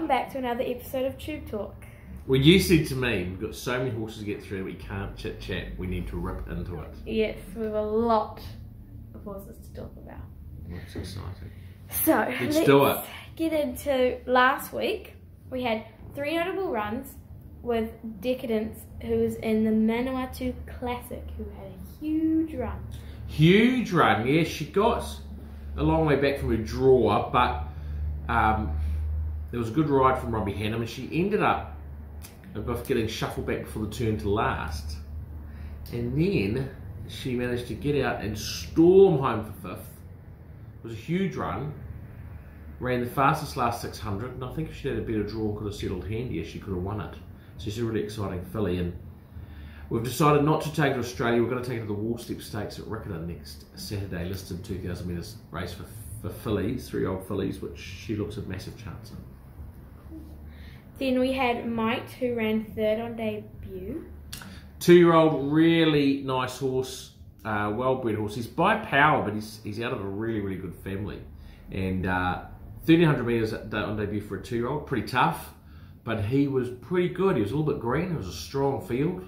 welcome back to another episode of Tube Talk. Well, you said to me, we've got so many horses to get through, we can't chit chat, we need to rip into it. Yes, we have a lot of horses to talk about. That's exciting. So, let's do it. Get into last week. We had 3 notable runs with Decadence, who was in the Manawatu Classic, who had a huge run. Huge run, yeah. She got a long way back from her draw, but there was a good ride from Robbie Hannum, and she ended up getting shuffled back before the turn to last. And then she managed to get out and storm home for 5th. It was a huge run. Ran the fastest last 600, and I think if she had a better draw, could have settled handier, she could have won it. So she's a really exciting filly, and we've decided not to take her to Australia. We're going to take her to the Wallstep Stakes at Riccarton next Saturday, listed 2,000 metres race for fillies, 3-year-old fillies, which she looks a massive chance in. Then we had Mite, who ran 3rd on debut. 2-year-old, really nice horse, well-bred horse. He's by power, but he's out of a really, really good family. And 1,300 metres on debut for a 2-year-old, pretty tough, but he was pretty good. He was a little bit green. It was a strong field.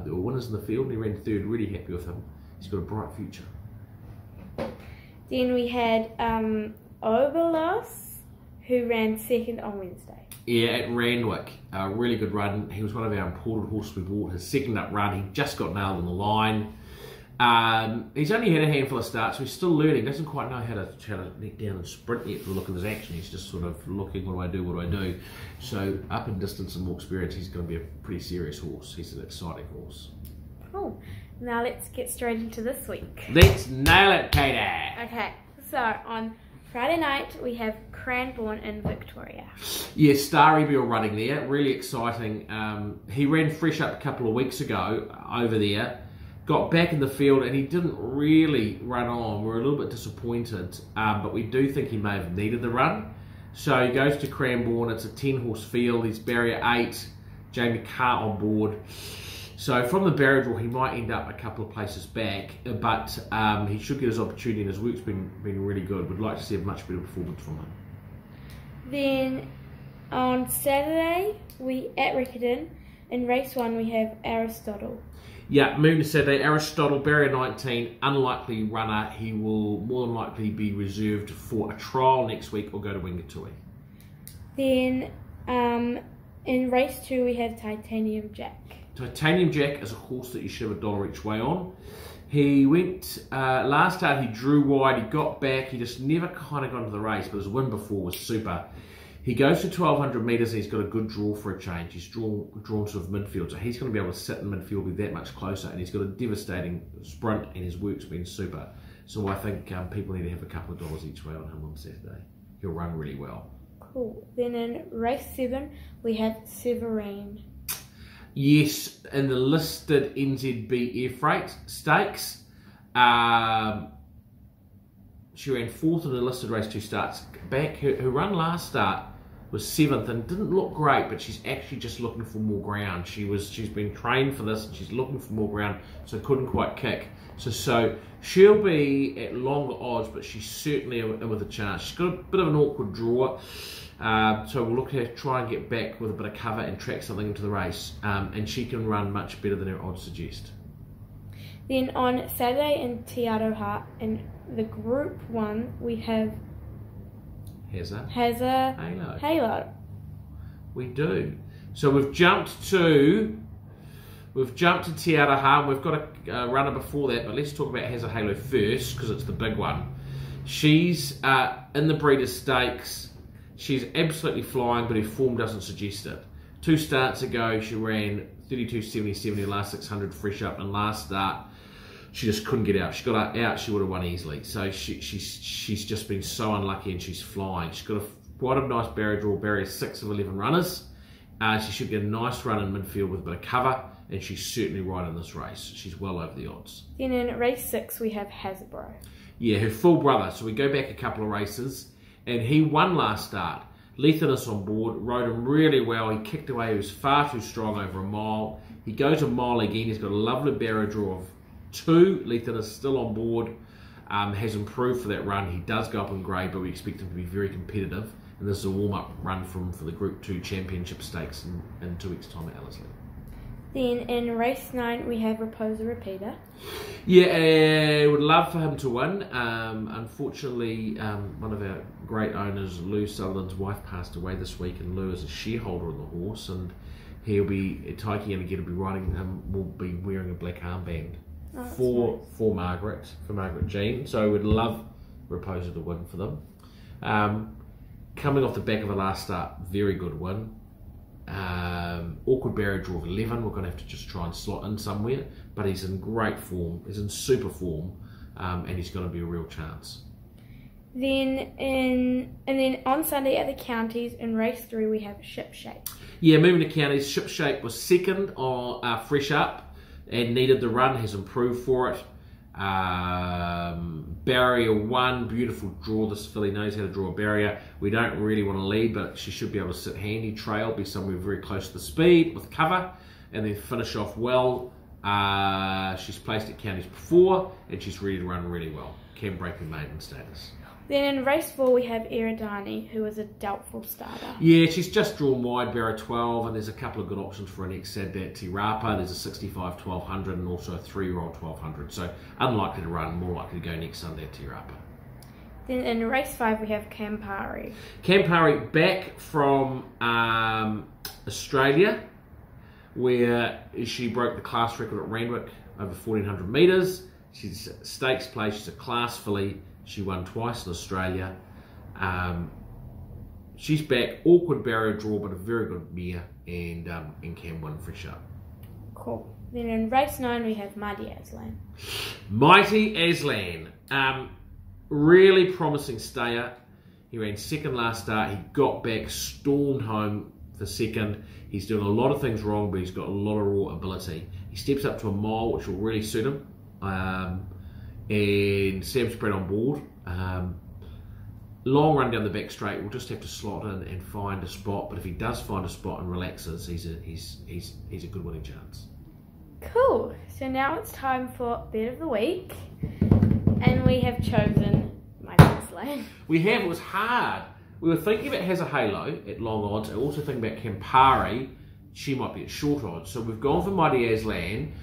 There were winners in the field, and he ran 3rd. Really happy with him. He's got a bright future. Then we had Oberlos, who ran 2nd on Wednesday. Yeah, at Randwick, a really good run. He was one of our imported horses we bought. His 2nd up run, he just got nailed on the line. He's only had a handful of starts, so he's still learning. Doesn't quite know how to neck down and sprint yet for the look of his action. He's just sort of looking, what do I do? So up in distance and more experience, he's going to be a pretty serious horse. He's an exciting horse. Cool. Now let's get straight into this week. Let's nail it, Katie. Okay, so on Friday night we have Cranbourne in Victoria. Yeah, Starry Bill running there, really exciting. He ran fresh up a couple of weeks ago over there. Got back in the field and he didn't really run on. We're a little bit disappointed, but we do think he may have needed the run. So he goes to Cranbourne. It's a 10-horse field. He's barrier 8, Jamie Carr on board. So from the barrier draw, he might end up a couple of places back, but he should get his opportunity, and his work's been really good. We'd like to see a much better performance from him. Then on Saturday, at Riccarton, in race 1 we have Aristotle. Yeah, moving to Saturday, Aristotle, barrier 19, unlikely runner. He will more than likely be reserved for a trial next week or go to Wingatui. Then in race 2 we have Titanium Jack. Titanium Jack is a horse that you should have $1 each way on. He went, last start he drew wide, he got back, he just never kind of got into the race, but his win before was super. He goes to 1,200 metres and he's got a good draw for a change. He's drawn sort of midfield, so he's going to be able to sit in midfield, be that much closer, and he's got a devastating sprint and his work's been super. So I think people need to have a couple of dollars each way on him on Saturday. He'll run really well. Cool. Then in race 7 we have Severine. Yes, in the listed NZB Air Freight Stakes. She ran 4th in the listed race 2 starts back. Her run last start was 7th and didn't look great, but she's actually just looking for more ground. She's been trained for this and she's looking for more ground, so couldn't quite kick. So she'll be at longer odds, but she's certainly in with a chance. She's got a bit of an awkward draw, so we'll look at try and get back with a bit of cover and track something into the race, and she can run much better than her odds suggest. Then on Saturday in Te Aroha, in the Group 1, we have Hazza Halo. We do. So we've jumped to Te Aroha. We've got a runner before that, but let's talk about Hazza Halo first because it's the big one. She's in the Breeders' Stakes. She's absolutely flying, but her form doesn't suggest it. 2 starts ago, she ran 32.77 in the last 600 fresh up, and last start she just couldn't get out. She got out, she would have won easily. So she's just been so unlucky, and she's flying. She's got quite a nice barrier draw, barrier 6 of 11 runners. She should get a nice run in midfield with a bit of cover, and she's certainly right in this race. She's well over the odds. Then in race 6 we have Hasbro. Yeah, her full brother. So we go back a couple of races, and he won last start. Lethanus on board, rode him really well. He kicked away, he was far too strong over a mile. He goes a mile again, he's got a lovely barrier draw of 2. Lethanus still on board, has improved for that run. He does go up in grade, but we expect him to be very competitive. And this is a warm-up run for the Group 2 Championship Stakes in 2 weeks' time at Ellerslie. Then in race 9 we have Raposa Repeater. Yeah, I would love for him to win. Unfortunately, one of our great owners, Lou Sutherland's wife, passed away this week, and Lou is a shareholder of the horse, and he'll be Taiki and again will be riding him. Will be wearing a black armband for Margaret Jean. So I would love Raposa to win for them. Coming off the back of a last start, very good win. Awkward Barrier draw of 11. We're going to have to just try and slot in somewhere, but he's in great form. He's in super form, and he's going to be a real chance. Then on Sunday at the counties in race 3 we have Shipshape. Yeah, moving to counties, Shipshape was second on Fresh Up and needed the run. Has improved for it. Barrier 1, beautiful draw. This filly knows how to draw a barrier. We don't really want to lead, but she should be able to sit handy, trail, be somewhere very close to the speed with cover, and then finish off well. She's placed at counties before, and she's ready to run really well. Can break her maiden status. Then in race 4 we have Eridani, who is a doubtful starter. Yeah, she's just drawn wide, Barrier 12, and there's a couple of good options for an ex-Sadbat Tirapa. There's a 65 1200 and also a 3-year-old 1200. So unlikely to run, more likely to go next Sunday at Tirapa. Then in race 5 we have Campari. Campari back from Australia, where she broke the class record at Randwick over 1400 metres. She's a stakes play, she's a class filly. She won twice in Australia. She's back. Awkward barrier draw, but a very good mare, and can win Fresh Up. Cool. Then in race 9 we have Mighty Aslan. Mighty Aslan. Really promising stayer. He ran second last start. He got back, stormed home for second. He's doing a lot of things wrong, but he's got a lot of raw ability. He steps up to a mile, which will really suit him. And Sam spread on board. Long run down the back straight. We'll just have to slot in and find a spot. But if he does find a spot and relaxes, he's a good winning chance. Cool. So now it's time for Bet of the Week, and we have chosen Mighty Aslan. We have. It was hard. We were thinking about Has a Halo at long odds. I also think about Campari. She might be at short odds. So we've gone for Mighty Aslan,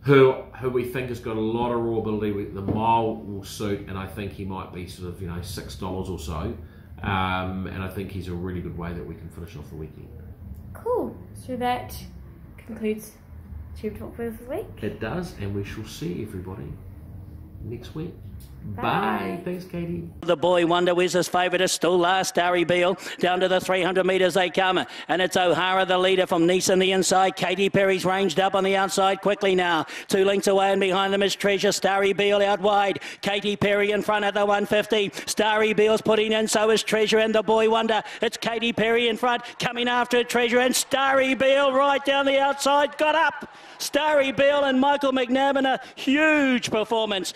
who we think has got a lot of raw ability. The mile will suit, and I think he might be sort of $6 or so. And I think he's a really good way that we can finish off the weekend. Cool. So that concludes TubeTalk for this week. It does, and we shall see everybody next week. Bye. Bye. Thanks, Katie. The boy wonder where's his favourite is still last, Starry Beale. Down to the 300 metres they come. And it's O'Hara, the leader, from Nice on the inside. Katy Perry's ranged up on the outside quickly now. 2 lengths away, and behind them is Treasure. Starry Beale out wide. Katy Perry in front at the 150. Starry Beale's putting in, so is Treasure and the boy wonder. It's Katy Perry in front, coming after it, Treasure, and Starry Beale right down the outside. Got up. Starry Beale and Michael McNabb in a huge performance.